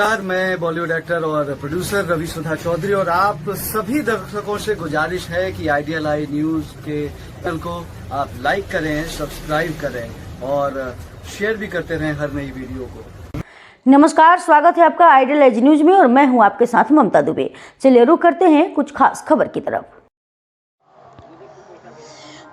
नमस्कार, मैं बॉलीवुड एक्टर और प्रोड्यूसर रवि सुधा चौधरी और आप सभी दर्शकों से गुजारिश है कि आइडियल आई न्यूज के चैनल को आप लाइक करें, सब्सक्राइब करें और शेयर भी करते रहें हर नई वीडियो को। नमस्कार, स्वागत है आपका आइडियल आई न्यूज में और मैं हूं आपके साथ ममता दुबे। चलिए रुक करते हैं कुछ खास खबर की तरफ।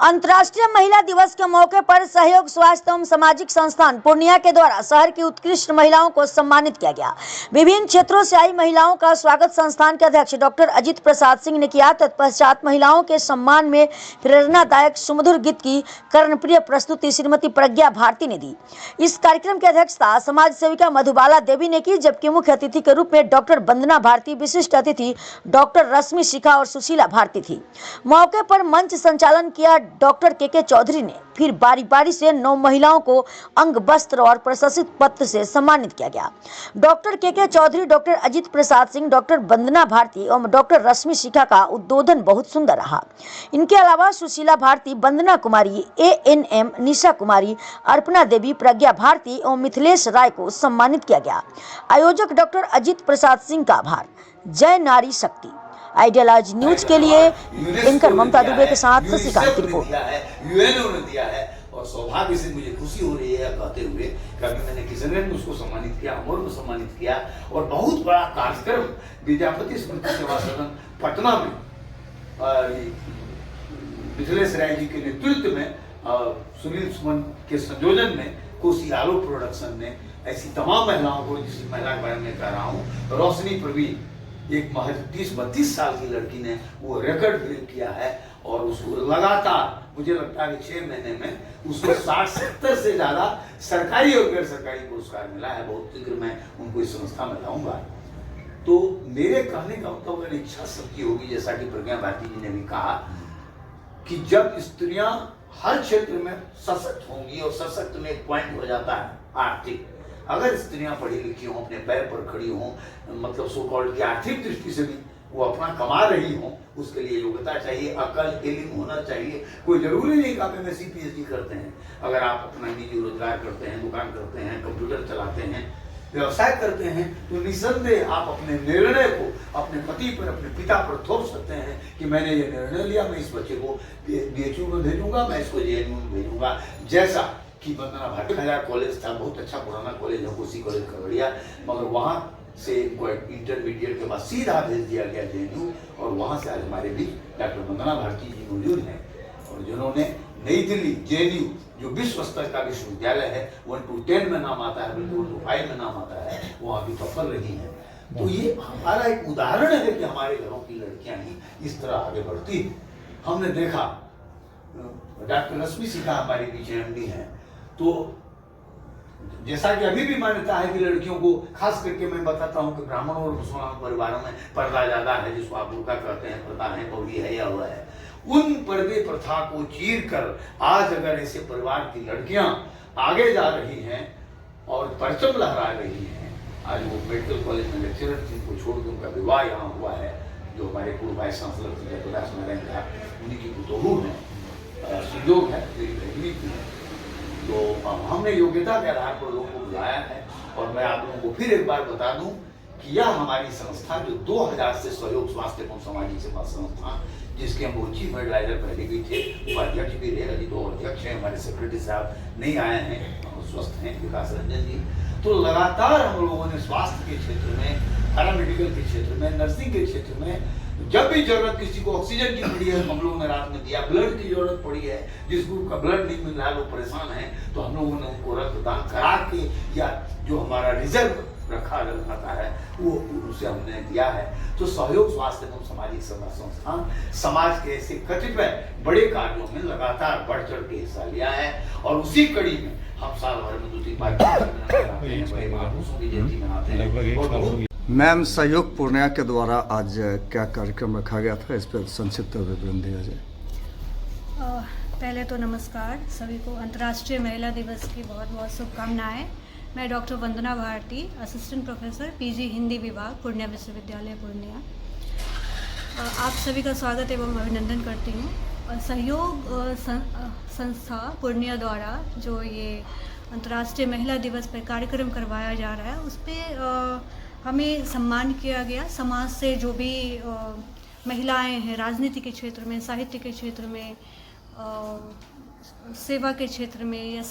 अंतर्राष्ट्रीय महिला दिवस के मौके पर सहयोग स्वास्थ्य एवं सामाजिक संस्थान पूर्णिया के द्वारा शहर की उत्कृष्ट महिलाओं को सम्मानित किया गया। विभिन्न क्षेत्रों से आई महिलाओं का स्वागत संस्थान के अध्यक्ष डॉक्टर अजित प्रसाद सिंह ने किया। तत्पश्चात महिलाओं के सम्मान में प्रेरणादायक सुमधुर गीत की कर्णप्रिय प्रस्तुति श्रीमती प्रज्ञा भारती ने दी। इस कार्यक्रम की अध्यक्षता समाज सेविका मधुबाला देवी ने की, जबकि मुख्य अतिथि के रूप में डॉक्टर वंदना भारती, विशिष्ट अतिथि डॉक्टर रश्मि शिखा और सुशीला भारती थी। मौके पर मंच संचालन किया डॉक्टर के चौधरी ने। फिर बारी बारी से 9 महिलाओं को अंग वस्त्र और प्रशस्ति पत्र से सम्मानित किया गया। डॉक्टर के चौधरी, डॉक्टर अजित प्रसाद सिंह, डॉक्टर वंदना भारती और डॉक्टर रश्मि शिखा का उद्बोधन बहुत सुंदर रहा। इनके अलावा सुशीला भारती, वंदना कुमारी, ANM, निशा कुमारी, अर्पणा देवी, प्रज्ञा भारती और मिथिलेश राय को सम्मानित किया गया। आयोजक डॉक्टर अजित प्रसाद सिंह का आभार। जय नारी शक्ति। आइडियल आज न्यूज के लिए एंकर ममता दुबे के साथ शशिकांत की रिपोर्ट। यूएनओ ने दिया है और सौभाग्य से मुझे खुशी हो रही है कहते हुए कि अभी मैंने किशनगंज में उसको सम्मानित किया, अमर को सम्मानित किया और बहुत बड़ा कार्यक्रम विद्यापति स्मृति सेवा सदन पटना में मिथिलेश राय जी के नेतृत्व में सुनील सुमन के संयोजन में कोसी आलो प्रोडक्शन ने ऐसी तमाम महिलाओं को, जिस महिला के बारे में कह रहा हूँ, रोशनी प्रवीण, एक महज 30-32 साल की लड़की ने वो रिकॉर्ड ब्रेक किया है और उसको लगातार मुझे लगता है कि 6 महीने में उसको 60-70 से ज्यादा सरकारी और गैर सरकारी पुरस्कार मिला है। बहुत शीघ्र मैं उनको इस संस्था में लाऊंगा। तो मेरे कहने का मतलब अगर इच्छा शक्ति होगी, जैसा कि प्रज्ञा भारती जी ने भी कहा कि जब स्त्रियां हर क्षेत्र में सशक्त होंगी, और सशक्त में एक पॉइंट हो जाता है आर्थिक। अगर स्त्रियां पढ़ी लिखी हों, अपने पैर पर खड़ी हों, मतलब सो कॉल्ड की आर्थिक दृष्टि से भी वो अपना कमा रही हों, उसके लिए योग्यता चाहिए, अकल, इल्म होना चाहिए। कोई जरूरी नहीं कि आप MSc PhD करते हैं। अगर आप अपना निजी रोजगार करते हैं, दुकान करते हैं, कंप्यूटर चलाते हैं, व्यवसाय करते हैं, तो निसंदेह आप अपने निर्णय को अपने पति पर, अपने पिता पर थोप सकते हैं कि मैंने ये निर्णय लिया, मैं इस बच्चे को BHU में भेजूंगा, मैं इसको JNU में भेजूंगा। जैसा कि वंदना भारती कॉलेज था, बहुत अच्छा पुराना कॉलेज है, कोसी कॉलेज खगड़िया, मगर वहाँ से इंटरमीडिएट के बाद सीधा भेज दिया गया JNU और वहाँ से आज हमारे बीच डॉक्टर वंदना भारती जी मौजूद हैं और जिन्होंने नई दिल्ली JNU जो विश्व स्तर का विश्वविद्यालय है, 1 to 10 में नाम आता है, 1 to 5 में नाम आता है, वहाँ भी सफल रही हैं। तो ये हमारा एक उदाहरण है कि हमारे घरों की लड़कियां ही इस तरह आगे बढ़ती हैं। हमने देखा डॉक्टर रश्मि शिखा हमारे बीच MD हैं, तो जैसा कि अभी भी मान्यता है कि लड़कियों को, खास करके मैं बताता हूँ कि ब्राह्मणों और मुसलमान परिवारों में पर्दा ज्यादा है, जिसको आप बुर्का कहते हैं, पर्दा है, पौड़ी है या हुआ है। उन पर्दे प्रथा को चीर कर आज अगर ऐसे परिवार की लड़कियां आगे जा रही हैं और परचम लहरा रही हैं, आज वो मेडिकल कॉलेज में लेक्चरर थी, उनको छोड़ के उनका विवाह यहाँ हुआ है, जो हमारे पूर्व वाइस चांसलर थे जयप्रकाश नारायण था, उन्हीं की पुतोहू है, संयोग है, मेरी थी। तो हमने योग्यता के आधार पर लोगों को बुलाया है और मैं आप लोगों को फिर एक बार बता दूं कि यह हमारी संस्था जो 2000 से सहयोग स्वास्थ्य एवं सामाजिक सेवा संस्था, जिसके हम चीफ एडवाइजर पहले भी थे, उपाध्यक्ष भी रहे, अभी 2 अध्यक्ष हैं, हमारे सेक्रेटरी साहब नहीं आए हैं, स्वस्थ हैं, विकास रंजन जी। तो लगातार हम लोगों ने स्वास्थ्य के क्षेत्र में, पैरामेडिकल के क्षेत्र में, नर्सिंग के क्षेत्र में जब भी जरूरत किसी को ऑक्सीजन की पड़ी है, हम लोगों ने रात में दिया। ब्लड की जरूरत पड़ी है, जिस ग्रुप का ब्लड नहीं मिल रहा है, वो परेशान है, तो हम लोगों ने उनको रक्तदान करा के, या जो हमारा रिजर्व रखा रहता है वो उसे हमने दिया है। तो सहयोग स्वास्थ्य एवं सामाजिक सेवा संस्थान समाज के ऐसे कतिपय बड़े कार्यों में लगातार बढ़ चढ़ के हिस्सा लिया है और उसी कड़ी में हम साल भर में 2-3 बार मनाते हैं। मैम, सहयोग पूर्णिया के द्वारा आज क्या कार्यक्रम रखा गया था, इस पर संक्षिप्त विवरण दिया जाए। पहले तो नमस्कार सभी को, अंतर्राष्ट्रीय महिला दिवस की बहुत बहुत शुभकामनाएं। मैं doctor Vandana Bharati, assistant professor PG Hindi विभाग, पूर्णिया विश्वविद्यालय पूर्णिया, आप सभी का स्वागत एवं अभिनंदन करती हूँ। सहयोग संस्था पूर्णिया द्वारा जो ये अंतर्राष्ट्रीय महिला दिवस पर कार्यक्रम करवाया जा रहा है, उस पर हमें सम्मान किया गया। समाज से जो भी महिलाएं हैं, राजनीति के क्षेत्र में, साहित्य के क्षेत्र में, सेवा के क्षेत्र में, या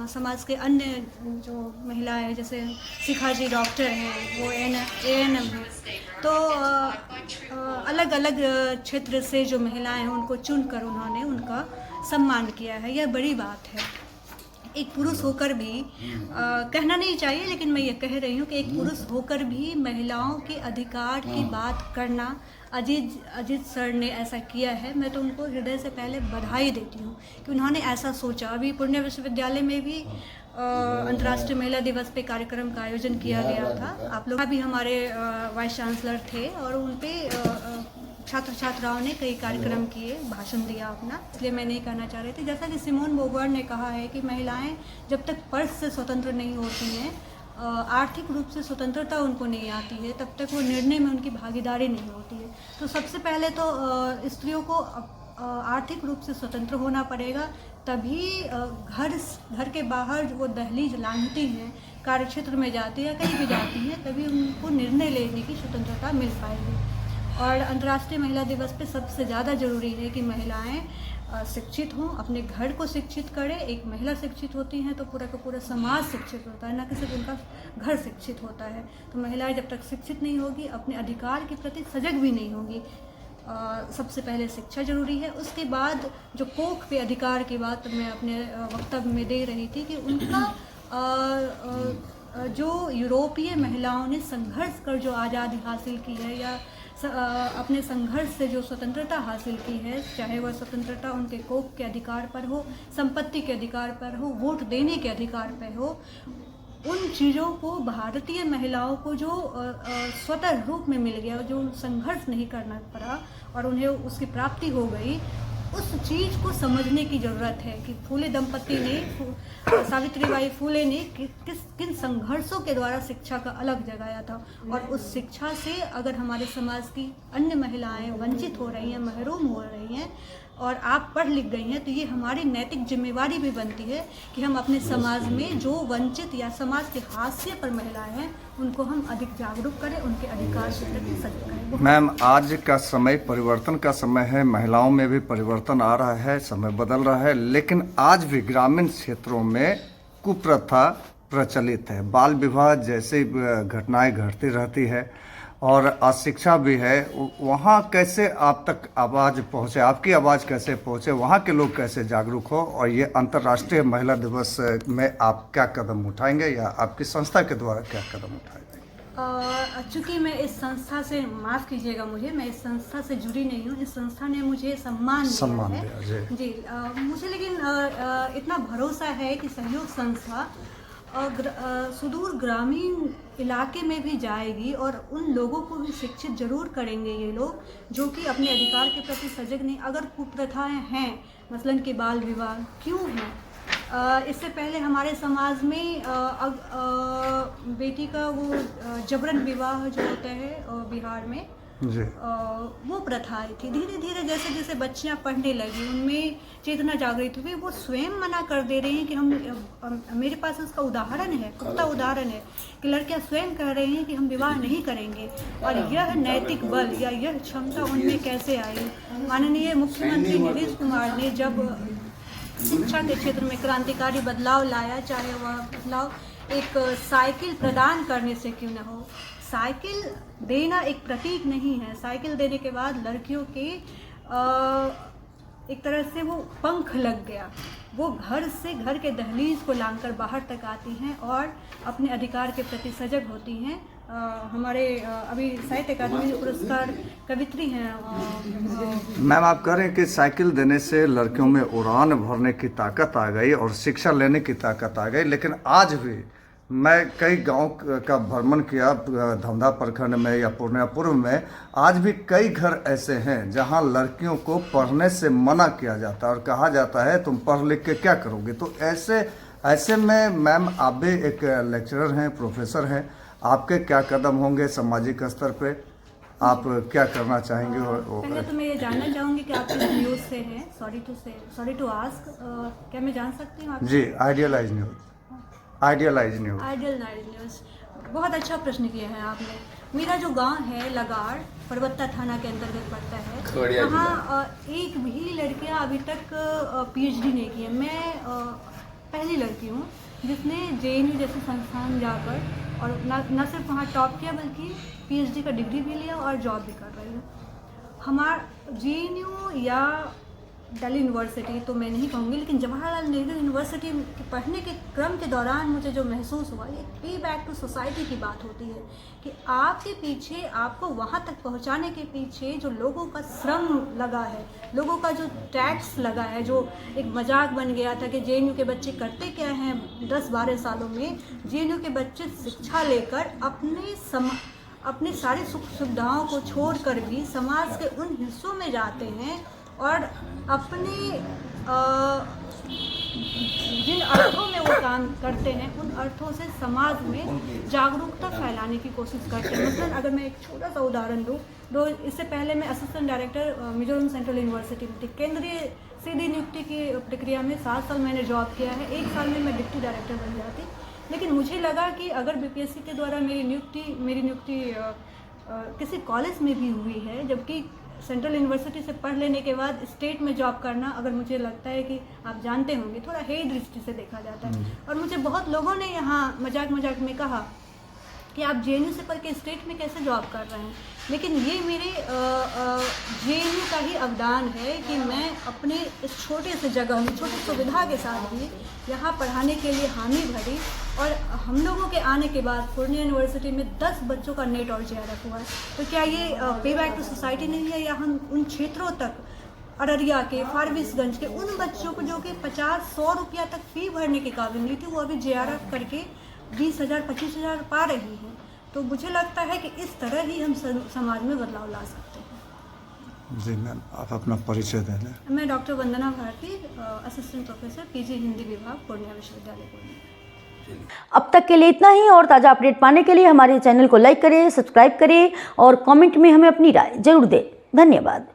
समाज के अन्य जो महिलाएं हैं, जैसे शिखा जी डॉक्टर हैं, वो ANM हैं, तो अलग अलग क्षेत्र से जो महिलाएं हैं उनको चुनकर उन्होंने उनका सम्मान किया है। यह बड़ी बात है। एक पुरुष होकर भी कहना नहीं चाहिए, लेकिन मैं ये कह रही हूँ कि एक पुरुष होकर भी महिलाओं के अधिकार की बात करना, अजीत सर ने ऐसा किया है। मैं तो उनको हृदय से पहले बधाई देती हूँ कि उन्होंने ऐसा सोचा। अभी पुण्य विश्वविद्यालय में भी अंतर्राष्ट्रीय महिला दिवस पे कार्यक्रम का आयोजन किया गया था। आप लोग भी हमारे वाइस चांसलर थे और उन पे छात्र छात्राओं ने कई कार्यक्रम किए, भाषण दिया अपना। इसलिए मैं नहीं कहना चाह रही थी, जैसा कि सिमोन बोगवार ने कहा है कि महिलाएं जब तक पर्स से स्वतंत्र नहीं होती हैं, आर्थिक रूप से स्वतंत्रता उनको नहीं आती है, तब तक वो निर्णय में उनकी भागीदारी नहीं होती है। तो सबसे पहले तो स्त्रियों को आर्थिक रूप से स्वतंत्र होना पड़ेगा, तभी घर के बाहर वो दहलीज लांघती हैं, कार्यक्षेत्र में जाती है, कहीं भी जाती हैं, तभी उनको निर्णय लेने की स्वतंत्रता मिल पाएगी। और अंतर्राष्ट्रीय महिला दिवस पे सबसे ज़्यादा ज़रूरी है कि महिलाएं शिक्षित हों, अपने घर को शिक्षित करें। एक महिला शिक्षित होती हैं तो पूरा का पूरा समाज शिक्षित होता है, न कि सिर्फ उनका घर शिक्षित होता है। तो महिलाएं जब तक शिक्षित नहीं होगी, अपने अधिकार के प्रति सजग भी नहीं होगी। सबसे पहले शिक्षा जरूरी है। उसके बाद जो कोख पे अधिकार की बात मैं अपने वक्तव्य में दे रही थी कि उनका जो यूरोपीय महिलाओं ने संघर्ष कर जो आज़ादी हासिल की है, या अपने संघर्ष से जो स्वतंत्रता हासिल की है, चाहे वह स्वतंत्रता उनके कोख के अधिकार पर हो, संपत्ति के अधिकार पर हो, वोट देने के अधिकार पर हो, उन चीज़ों को भारतीय महिलाओं को जो स्वतः रूप में मिल गया, जो संघर्ष नहीं करना पड़ा और उन्हें उसकी प्राप्ति हो गई, उस चीज़ को समझने की ज़रूरत है कि फूले दंपति ने, सावित्रीबाई फूले ने किन संघर्षों के द्वारा शिक्षा का अलग जगाया था। और उस शिक्षा से अगर हमारे समाज की अन्य महिलाएं वंचित हो रही हैं, महरूम हो रही हैं, और आप पढ़ लिख गई हैं, तो ये हमारी नैतिक जिम्मेवारी भी बनती है कि हम अपने समाज में जो वंचित या समाज के हाशिए पर महिलाएं हैं, उनको हम अधिक जागरूक करें, उनके अधिकार के प्रति सजग करें। मैम, आज का समय परिवर्तन का समय है, महिलाओं में भी परिवर्तन आ रहा है, समय बदल रहा है, लेकिन आज भी ग्रामीण क्षेत्रों में कुप्रथा प्रचलित है। बाल विवाह जैसी घटनाएं घटती रहती है और अशिक्षा भी है। वहाँ कैसे आप तक आवाज़ पहुँचे, आपकी आवाज़ कैसे पहुँचे, वहाँ के लोग कैसे जागरूक हो, और ये अंतर्राष्ट्रीय महिला दिवस में आप क्या कदम उठाएंगे या आपकी संस्था के द्वारा क्या कदम उठाएंगे? चूँकि मैं इस संस्था से, माफ़ कीजिएगा मुझे, मैं इस संस्था से जुड़ी नहीं हूँ। इस संस्था ने मुझे सम्मान दिया है जी। मुझे लेकिन इतना भरोसा है कि सहयोग संस्था सुदूर ग्रामीण इलाके में भी जाएगी और उन लोगों को भी शिक्षित जरूर करेंगे ये लोग, जो कि अपने अधिकार के प्रति सजग नहीं। अगर कुप्रथाएं हैं, मसलन कि बाल विवाह क्यों हैं, इससे पहले हमारे समाज में बेटी का वो जबरन विवाह जो होता है बिहार में, वो प्रथाएं थी। धीरे धीरे जैसे जैसे बच्चियां पढ़ने लगी, उनमें चेतना जागृत हुई, वो स्वयं मना कर दे रही हैं कि हम, मेरे पास उसका उदाहरण है, पुख्ता उदाहरण है कि लड़कियां स्वयं कह रही हैं कि हम विवाह नहीं करेंगे। और यह नैतिक बल या यह क्षमता उनमें कैसे आई? माननीय मुख्यमंत्री नीतीश कुमार ने जब शिक्षा के क्षेत्र में क्रांतिकारी बदलाव लाया, चाहे वह बदलाव एक साइकिल प्रदान करने से क्यों न हो। साइकिल देना एक प्रतीक नहीं है। साइकिल देने के बाद लड़कियों के एक तरह से वो पंख लग गया, वो घर से, घर के दहलीज को लांघकर बाहर तक आती हैं और अपने अधिकार के प्रति सजग होती हैं। हमारे अभी साहित्य अकादमी पुरस्कार कवित्री हैं। मैम, आप कह रहे हैं कि साइकिल देने से लड़कियों में उड़ान भरने की ताकत आ गई और शिक्षा लेने की ताकत आ गई, लेकिन आज भी मैं कई गांव का भ्रमण किया, धमधा प्रखंड में या पूर्णिया पूर्व में, आज भी कई घर ऐसे हैं जहां लड़कियों को पढ़ने से मना किया जाता है और कहा जाता है तुम पढ़ लिख के क्या करोगे। तो ऐसे में मैम, आप भी एक लेक्चरर हैं, प्रोफेसर हैं, आपके क्या कदम होंगे सामाजिक स्तर पे, आप क्या करना चाहेंगे? पहले तो मैं ये जानना चाहूँगी कि आप किस न्यूज़ से हैं? सॉरी टू आस्क, क्या मैं जान सकती हूँ? जी, आइडियल न्यूज़। बहुत अच्छा प्रश्न किया है आपने। मेरा जो गांव है लगाड़, परबत्ता थाना के अंतर्गत पड़ता है, वहाँ एक भी लड़कियां अभी तक पीएचडी नहीं की है। मैं पहली लड़की हूँ जिसने जेएनयू जैसे संस्थान जाकर और न सिर्फ वहाँ टॉप किया बल्कि पीएचडी का डिग्री भी लिया और जॉब भी कर रही हूँ। हमारा जेएनयू या दिल्ली यूनिवर्सिटी तो मैं नहीं कहूँगी, लेकिन जवाहरलाल नेहरू यूनिवर्सिटी के पढ़ने के क्रम के दौरान मुझे जो महसूस हुआ, ये पे बैक टू सोसाइटी की बात होती है कि आपके पीछे, आपको वहाँ तक पहुँचाने के पीछे जो लोगों का श्रम लगा है, लोगों का जो टैक्स लगा है, जो एक मजाक बन गया था कि जेएनयू के बच्चे करते क्या हैं 10-12 सालों में। जेएनयू के बच्चे शिक्षा लेकर अपने सारी सुख सुविधाओं को छोड़कर भी समाज के उन हिस्सों में जाते हैं और अपने जिन अर्थों में वो काम करते हैं उन अर्थों से समाज में जागरूकता फैलाने की कोशिश करते हैं। मतलब अगर मैं एक छोटा सा उदाहरण दूँ, इससे पहले मैं assistant director Mizoram central university में थी। केंद्रीय सीधी नियुक्ति की प्रक्रिया में 7 साल मैंने जॉब किया है। 1 साल में मैं डिप्टी डायरेक्टर बन जाती, लेकिन मुझे लगा कि अगर बीपीएससी के द्वारा मेरी नियुक्ति किसी कॉलेज में भी हुई है, जबकि सेंट्रल यूनिवर्सिटी से पढ़ लेने के बाद स्टेट में जॉब करना, अगर मुझे लगता है कि आप जानते होंगे, थोड़ा हेय दृष्टि से देखा जाता है। और मुझे बहुत लोगों ने यहाँ मजाक में कहा कि आप जेएनयू से पढ़ के स्टेट में कैसे जॉब कर रहे हैं, लेकिन ये मेरे जेएनयू का ही अवदान है कि मैं अपने इस छोटे से जगह में, छोटी सुविधा के साथ भी यहाँ पढ़ाने के लिए हामी भरी। और हम लोगों के आने के बाद पूर्णिया यूनिवर्सिटी में 10 बच्चों का नेट और जेआरएफ हुआ है। तो क्या ये पे बैक टू सोसाइटी नहीं है, या हम उन क्षेत्रों तक, अररिया के, फारबिसगंज के उन बच्चों को जो कि 50-100 रुपया तक फी भरने के काबिल नहीं थी, वो अभी जेआरएफ करके 20,000-25,000 पा रही हैं। तो मुझे लगता है कि इस तरह ही हम समाज में बदलाव ला सकते हैं। जी मैम, आप अपना परिचय दें। मैं doctor Vandana Bharati, assistant professor PG Hindi विभाग, पूर्णिया विश्वविद्यालय पूर्णिया। अब तक के लिए इतना ही, और ताज़ा अपडेट पाने के लिए हमारे चैनल को लाइक करें, सब्सक्राइब करें और कमेंट में हमें अपनी राय जरूर दें। धन्यवाद।